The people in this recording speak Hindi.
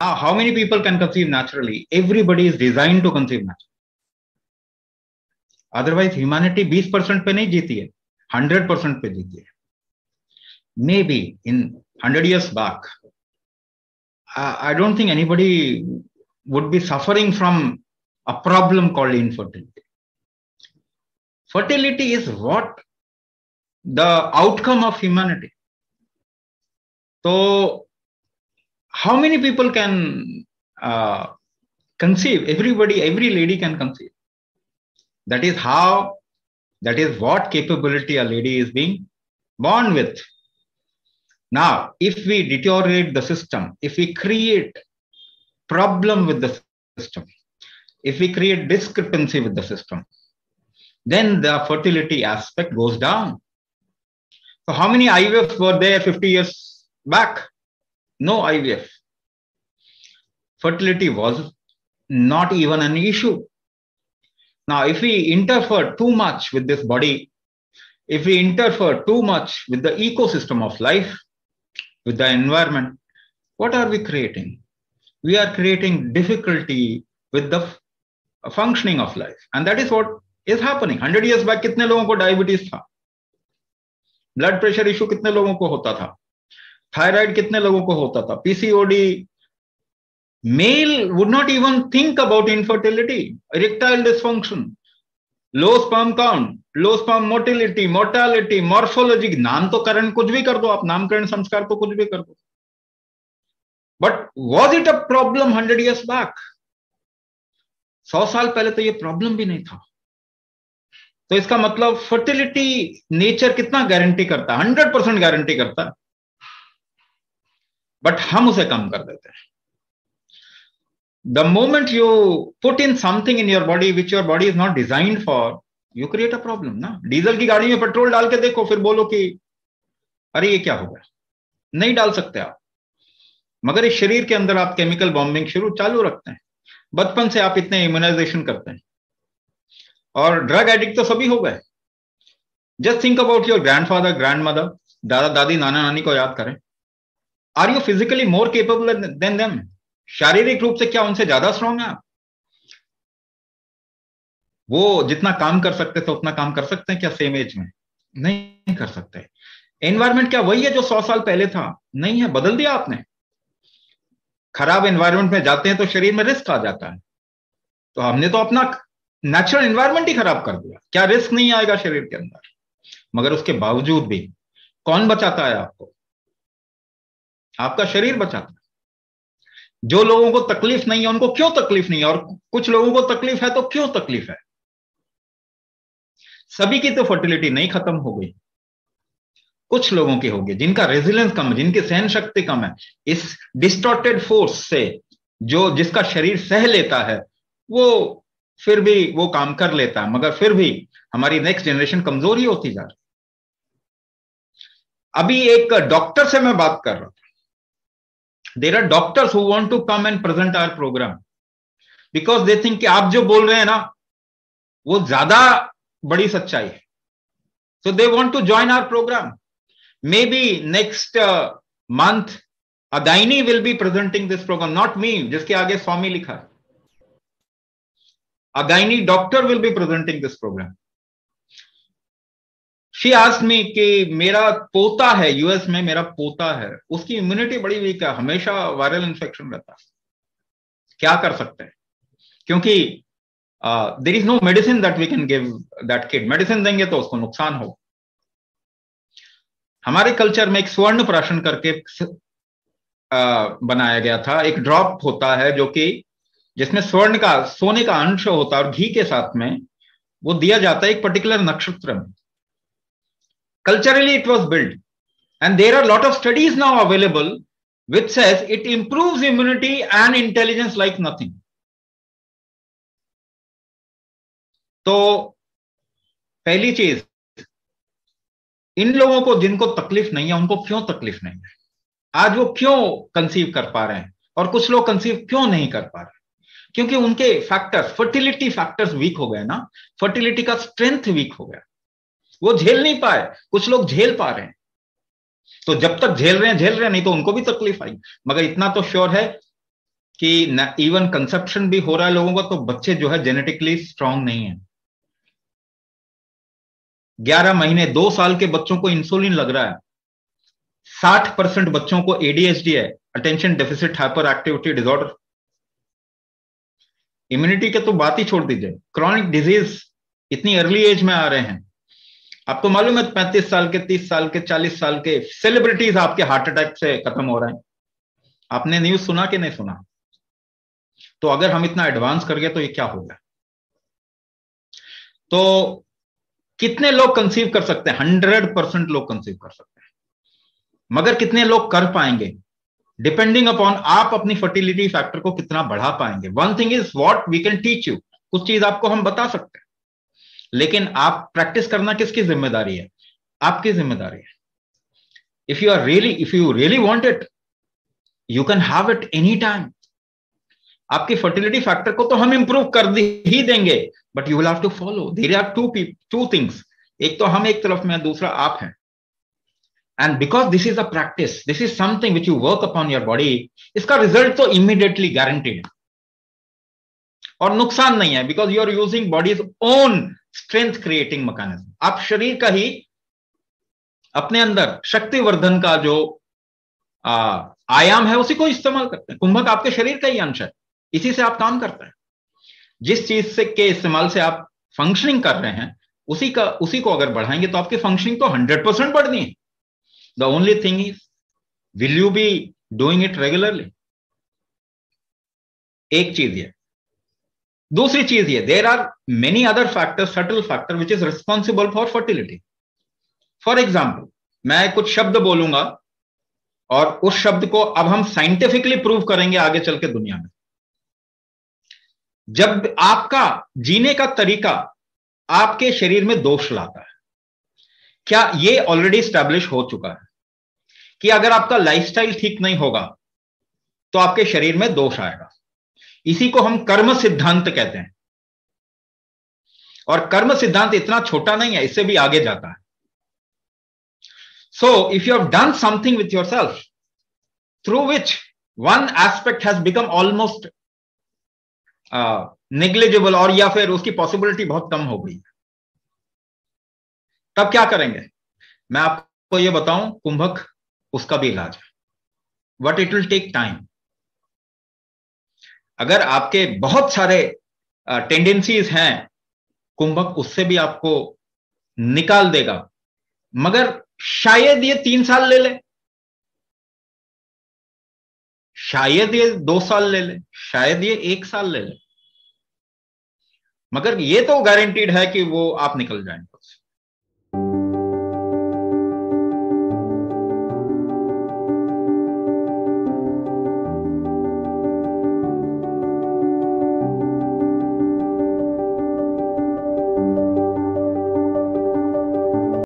Now, how many people can conceive naturally? Everybody is designed to conceive naturally. Otherwise, humanity 20% पे नहीं जीती है, 100% पे जीती है. Maybe in 100 years back, I don't think anybody would be suffering from a problem called infertility. Fertility is what the outcome of humanity. So, how many people can conceive? Everybody, every lady can conceive. That is what capability a lady is being born with. Now, if we deteriorate the system, if we create problem with the system, if we create discrepancy with the system, then the fertility aspect goes down. So how many IVFs were there 50 years back? No IVF. Fertility was not even an issue. Now, if we interfere too much with this body, if we interfere too much with the ecosystem of life, with the environment, what are we creating? We are creating difficulty with the functioning of life. And that is what is happening. 100 years back, कितने लोगों को डायबिटीज था? ब्लड प्रेशर इशू कितने लोगों को होता था? थायराइड कितने लोगों को होता था? PCOD. Male would not even think about infertility, erectile dysfunction, low sperm count, low sperm motility, mortality, morphology. नाम तो करण कुछ भी कर दो आप, नामकरण संस्कार तो कुछ भी कर दो. But was it a problem 100 years back? 100 साल पहले तो ये प्रॉब्लम भी नहीं था. तो इसका मतलब फर्टिलिटी नेचर कितना गारंटी करता है? 100% गारंटी करता है, बट हम उसे कम कर देते हैं. The moment you put in something in your body which your body is not designed for, you create a problem. ना डीजल की गाड़ी में पेट्रोल डाल के देखो, फिर बोलो कि अरे ये क्या हो गया. नहीं डाल सकते आप, मगर इस शरीर के अंदर आप केमिकल बॉम्बिंग चालू रखते हैं. बचपन से आप इतने इम्यूनाइजेशन करते हैं, और ड्रग एडिक्ट तो सभी हो गए. Just think about your grandfather, grandmother, दादा दादी, नाना नानी को याद करें. Are you physically more capable than them? शारीरिक रूप से क्या उनसे ज्यादा स्ट्रॉन्ग है आप? वो जितना काम कर सकते थे उतना काम कर सकते हैं क्या सेम एज में? नहीं कर सकते. एनवायरमेंट क्या वही है जो 100 साल पहले था? नहीं है, बदल दिया आपने. खराब एनवायरमेंट में जाते हैं तो शरीर में रिस्क आ जाता है. तो हमने तो अपना नेचुरल एनवायरमेंट ही खराब कर दिया. क्या रिस्क नहीं आएगा शरीर के अंदर? मगर उसके बावजूद भी कौन बचाता है आपको? आपका शरीर बचाता है. जो लोगों को तकलीफ नहीं है उनको क्यों तकलीफ नहीं है, और कुछ लोगों को तकलीफ है तो क्यों तकलीफ है? सभी की तो फर्टिलिटी नहीं खत्म हो गई, कुछ लोगों की होगी जिनका रेजिलियंस कम है, जिनकी सहन शक्ति कम है. इस डिस्टॉर्टेड फोर्स से जिसका शरीर सह लेता है वो फिर भी वो काम कर लेता है, मगर फिर भी हमारी नेक्स्ट जनरेशन कमजोर ही होती जा रही. अभी एक डॉक्टर से मैं बात कर रहा था. There are doctors who want to come and present our program because they think कि आप जो बोल रहे हैं ना वो ज्यादा बड़ी सच्चाई है. So they want to join our program. Maybe next month a gynae will be presenting this program, not me, जिसके आगे स्वामी लिखा है. A gynae doctor will be presenting this program. She asked me कि मेरा पोता है यूएस में, मेरा पोता है, उसकी इम्यूनिटी बड़ी वीक है, हमेशा वायरल इन्फेक्शन रहता है, क्या कर सकते हैं? क्योंकि there is no medicine that we can give that kid. Medicine देंगे तो उसको नुकसान हो. हमारे कल्चर में एक स्वर्ण प्राशन करके बनाया गया था. एक ड्रॉप होता है जो कि जिसमें स्वर्ण का, सोने का अंश होता है और घी के साथ में वो दिया जाता है एक पर्टिकुलर नक्षत्र में. Culturally, it was built, and there are a lot of studies now available which says it improves immunity and intelligence like nothing. तो पहली चीज, इन लोगों को जिनको तकलीफ नहीं है उनको क्यों तकलीफ नहीं है? आज वो क्यों कंसीव कर पा रहे हैं और कुछ लोग कंसीव क्यों नहीं कर पा रहे? क्योंकि उनके फैक्टर्स, फर्टिलिटी फैक्टर्स वीक हो गए ना. फर्टिलिटी का स्ट्रेंथ वीक हो गया, वो झेल नहीं पाए. कुछ लोग झेल पा रहे हैं, तो जब तक झेल रहे हैं, नहीं तो उनको भी तकलीफ आई. मगर इतना तो श्योर है कि इवन कंसेप्शन भी हो रहा है लोगों का, तो बच्चे जो है जेनेटिकली स्ट्रांग नहीं है। 11 महीने 2 साल के बच्चों को इंसुलिन लग रहा है। 60% बच्चों को एडीएचडी है, attention deficit hyper activity disorder. Immunity के तो बात ही छोड़ दीजिए, क्रॉनिक डिजीज इतनी अर्ली एज में आ रहे हैं। आपको मालूम है 35 साल के, 30 साल के, 40 साल के सेलिब्रिटीज आपके हार्ट अटैक से खत्म हो रहे हैं। आपने न्यूज सुना कि नहीं सुना? तो अगर हम इतना एडवांस कर गए तो ये क्या हो गया? तो कितने लोग कंसीव कर सकते हैं? 100% लोग कंसीव कर सकते हैं, मगर कितने लोग कर पाएंगे? डिपेंडिंग अपॉन आप अपनी फर्टिलिटी फैक्टर को कितना बढ़ा पाएंगे। One thing is what we can teach you, कुछ चीज आपको हम बता सकते हैं, लेकिन आप प्रैक्टिस करना किसकी जिम्मेदारी है? आपकी जिम्मेदारी है। If you really want it, you can have it any time. आपकी फर्टिलिटी फैक्टर को तो हम इंप्रूव कर ही देंगे, but you will have to follow. There are two things, एक तो हम एक तरफ में, दूसरा आप हैं। And because this is a practice, this is something which you work upon your body, इसका रिजल्ट तो इमीडिएटली गारंटीड है और नुकसान नहीं है, because you are using body's own strength creating mechanism. आप शरीर का ही अपने अंदर शक्तिवर्धन का जो आयाम है उसी को इस्तेमाल करते हैं। कुंभक आपके शरीर का ही अंश है, इसी से आप काम करते हैं। जिस चीज से के इस्तेमाल से आप फंक्शनिंग कर रहे हैं, उसी को अगर बढ़ाएंगे तो आपकी फंक्शनिंग तो 100% बढ़नी है। The only thing is, will you be doing it regularly? एक चीज ये। दूसरी चीज ये, there are many other factors, subtle factor which is responsible for fertility. For example, मैं कुछ शब्द बोलूंगा और उस शब्द को अब हम साइंटिफिकली प्रूव करेंगे आगे चल के दुनिया में। जब आपका जीने का तरीका आपके शरीर में दोष लाता है, क्या ये ऑलरेडी स्टैब्लिश हो चुका है कि अगर आपका लाइफस्टाइल ठीक नहीं होगा तो आपके शरीर में दोष आएगा। इसी को हम कर्म सिद्धांत कहते हैं। और कर्म सिद्धांत इतना छोटा नहीं है, इससे भी आगे जाता है। So if you have done something with yourself through which one aspect has become almost negligible, और या फिर उसकी पॉसिबिलिटी बहुत कम हो गई, तब क्या करेंगे? मैं आपको यह बताऊं, कुंभक उसका भी इलाज है, but it will take time. अगर आपके बहुत सारे टेंडेंसीज हैं, कुंभक उससे भी आपको निकाल देगा, मगर शायद ये 3 साल ले ले, शायद ये 2 साल ले ले, शायद ये 1 साल ले ले, मगर ये तो गारंटीड है कि वो आप निकल जाएंगे।